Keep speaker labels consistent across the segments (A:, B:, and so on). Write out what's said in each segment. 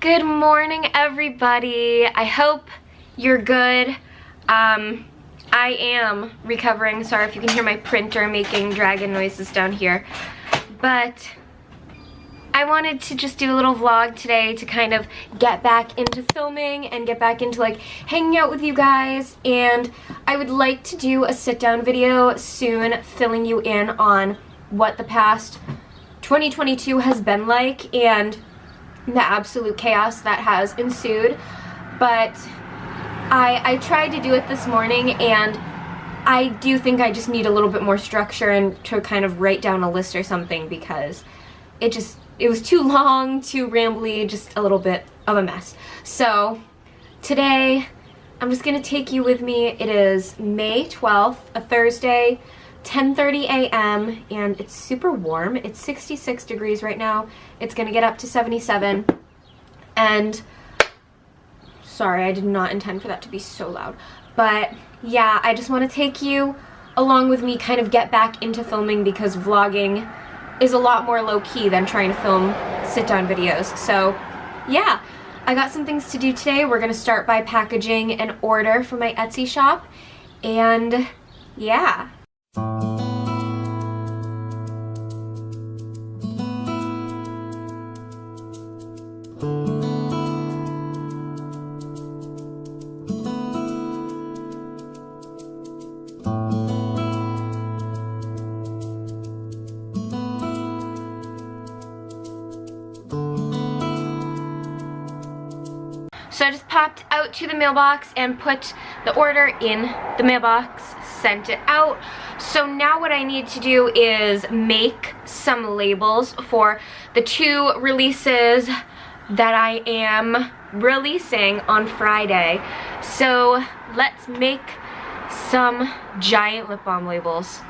A: Good morning, everybody. I hope you're good. I am recovering. Sorry if you can hear my printer making dragon noises down here. But I wanted to just do a little vlog today to kind of get back into filming and get back into like hanging out with you guys. And I would like to do a sit-down video soon filling you in on what the past 2022 has been like and the absolute chaos that has ensued. But I tried to do it this morning, and I do think I just need a little bit more structure and to kind of write down a list or something, because it was too long, too rambly, just a little bit of a mess. So today I'm just gonna take you with me. It is May 12th, a Thursday, 10:30 a.m. and it's super warm. It's 66 degrees right now. It's gonna get up to 77. And sorry, I did not intend for that to be so loud. But yeah, I just want to take you along with me, kind of get back into filming, because vlogging is a lot more low-key than trying to film sit-down videos. So yeah, I got some things to do today. We're gonna start by packaging an order for my Etsy shop, and yeah. So I just popped out to the mailbox and put the order in the mailbox, sent it out. So now what I need to do is make some labels for the 2 releases that I am releasing on Friday. So let's make some giant lip balm labels.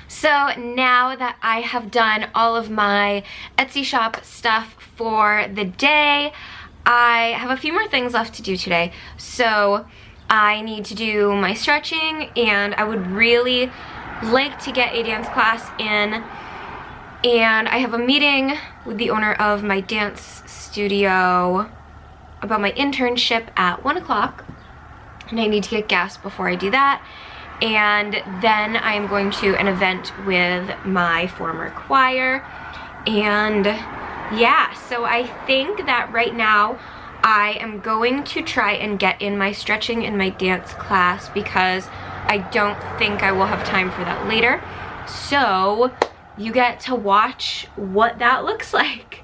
A: So now that I have done all of my Etsy shop stuff for the day, I have a few more things left to do today. So I need to do my stretching, and I would really like to get a dance class in. And I have a meeting with the owner of my dance studio about my internship at 1 o'clock. And I need to get gas before I do that. And then I'm going to an event with my former choir. And yeah, so I think that right now I am going to try and get in my stretching in my dance class, because I don't think I will have time for that later. So you get to watch what that looks like.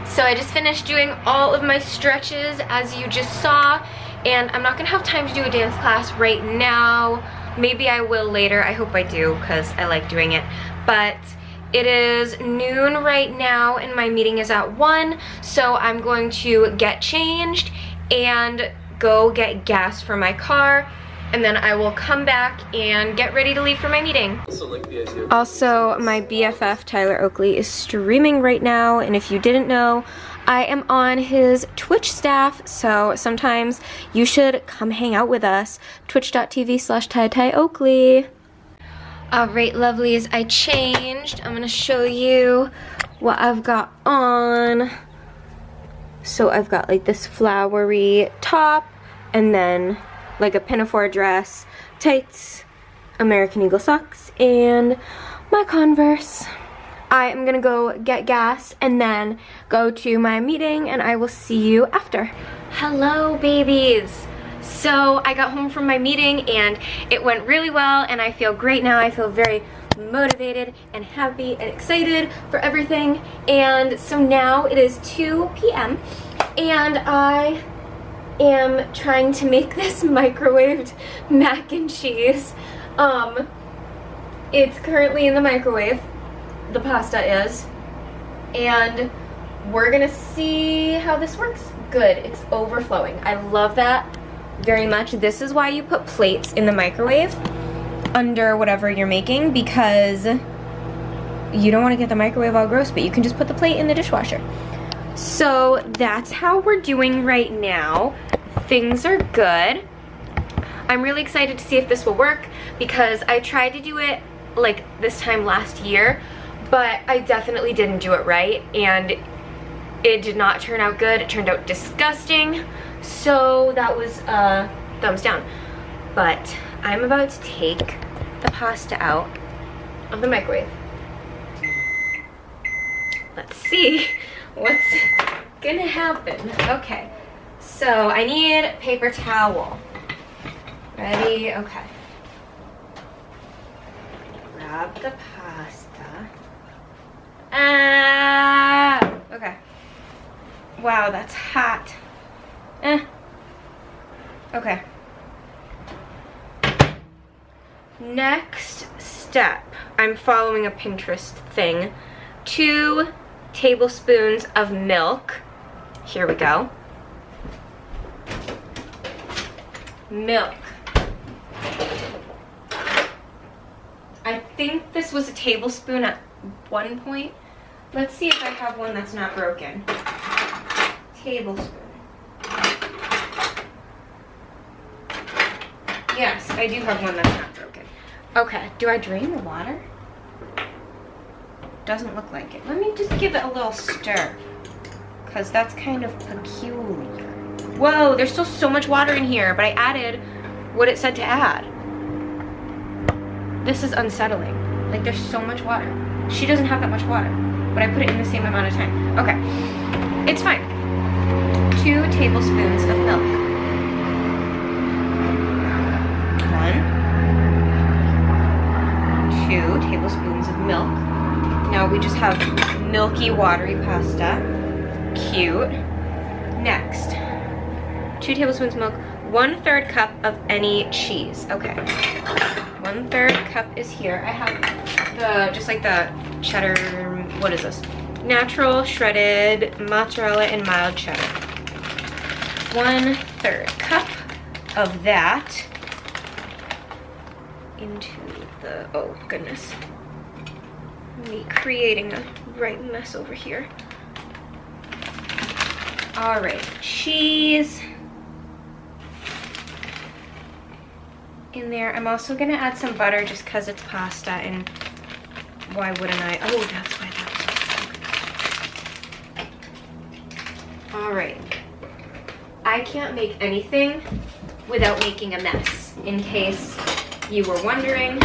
A: So I just finished doing all of my stretches as you just saw, and I'm not gonna have time to do a dance class right now. Maybe I will later. I hope I do because I like doing it. But it is noon right now and my meeting is at 1, so I'm going to get changed and go get gas for my car, and then I will come back and get ready to leave for my meeting. Also, my BFF Tyler Oakley is streaming right now, and if you didn't know, I am on his Twitch staff, so sometimes you should come hang out with us. Twitch.tv/TyTyOakley. Alright, lovelies, I changed. I'm gonna show you what I've got on. So I've got like this flowery top, and then like a pinafore dress, tights, American Eagle socks, and my Converse. I am gonna go get gas and then go to my meeting, and I will see you after. Hello, babies. So I got home from my meeting and it went really well, and I feel great now. I feel very motivated and happy and excited for everything. And so now it is 2 p.m. and I am trying to make this microwaved mac and cheese. It's currently in the microwave. The pasta is, and we're gonna see how this works. Good, it's overflowing. I love that very much. This is why you put plates in the microwave under whatever you're making, because you don't want to get the microwave all gross, but you can just put the plate in the dishwasher. So that's how we're doing right now. Things are good. I'm really excited to see if this will work, because I tried to do it like this time last year, but I definitely didn't do it right, and it did not turn out good. It turned out disgusting, so that was thumbs down. But I'm about to take the pasta out of the microwave. Let's see what's gonna happen. Okay, so I need paper towel. Ready? Okay. Grab the pasta. Okay. Wow, that's hot. Okay. Next step, I'm following a Pinterest thing. 2 tablespoons of milk. Here we go. Milk. I think this was a tablespoon at one point. Let's see if I have one that's not broken. Tablespoon. Yes, I do have one that's not broken. Okay, do I drain the water? Doesn't look like it. Let me just give it a little stir, because that's kind of peculiar. Whoa, there's still so much water in here, but I added what it said to add. This is unsettling. Like, there's so much water. She doesn't have that much water, but I put it in the same amount of time. Okay, it's fine. 2 tablespoons of milk. 1, 2 tablespoons of milk. Now we just have milky, watery pasta. Cute. Next, 2 tablespoons of milk, 1/3 cup of any cheese. Okay, 1/3 cup is here. I have the, just like the cheddar, what is this? Natural shredded mozzarella and mild cheddar. 1/3 cup of that into the, oh goodness. Me creating a right mess over here. All right, cheese in there. I'm also gonna add some butter just because it's pasta, and why wouldn't I? Oh, that's why that was. All right, I can't make anything without making a mess. In case you were wondering,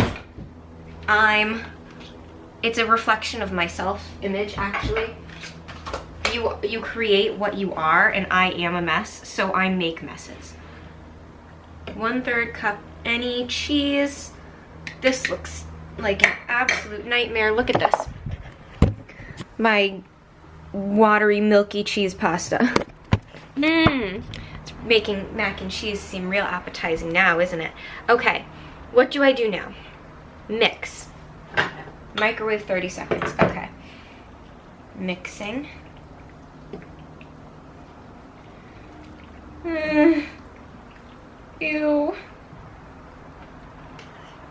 A: it's a reflection of my self-image, actually. You create what you are, and I am a mess, so I make messes. 1/3 cup any cheese. This looks like an absolute nightmare. Look at this. My watery, milky cheese pasta. It's making mac and cheese seem real appetizing now, isn't it? Okay, what do I do now? Mix. Microwave 30 seconds. Okay. Mixing. Ew.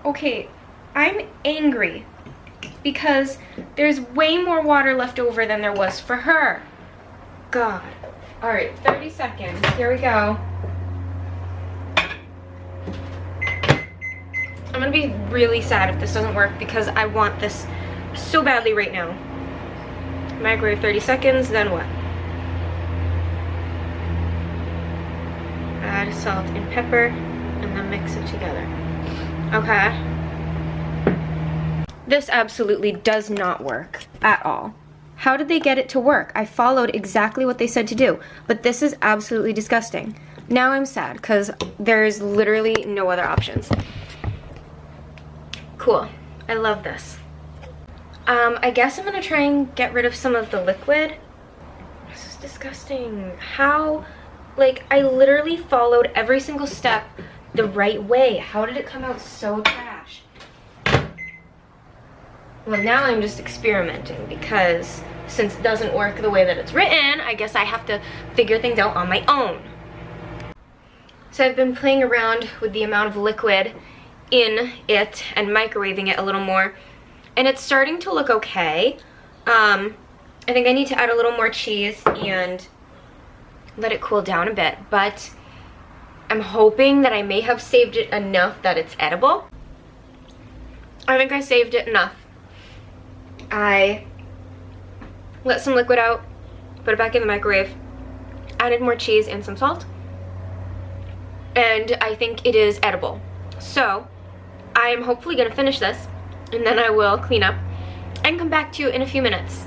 A: Okay, I'm angry because there's way more water left over than there was for her. God. Alright, 30 seconds. Here we go. I'm gonna be really sad if this doesn't work because I want this so badly right now. Microwave 30 seconds, then what? Add salt and pepper and then mix it together. Okay. This absolutely does not work at all. How did they get it to work? I followed exactly what they said to do, but this is absolutely disgusting. Now I'm sad because there's literally no other options. Cool. I love this. I guess I'm gonna try and get rid of some of the liquid. This is disgusting. How, like, I literally followed every single step the right way. How did it come out so trash? Well, now I'm just experimenting because since it doesn't work the way that it's written, I guess I have to figure things out on my own. So I've been playing around with the amount of liquid in it and microwaving it a little more, and it's starting to look okay. I think I need to add a little more cheese and let it cool down a bit, but I'm hoping that I may have saved it enough that it's edible. I think I saved it enough. I let some liquid out, put it back in the microwave, added more cheese and some salt, and I think it is edible. So I am hopefully gonna finish this and then I will clean up and come back to you in a few minutes.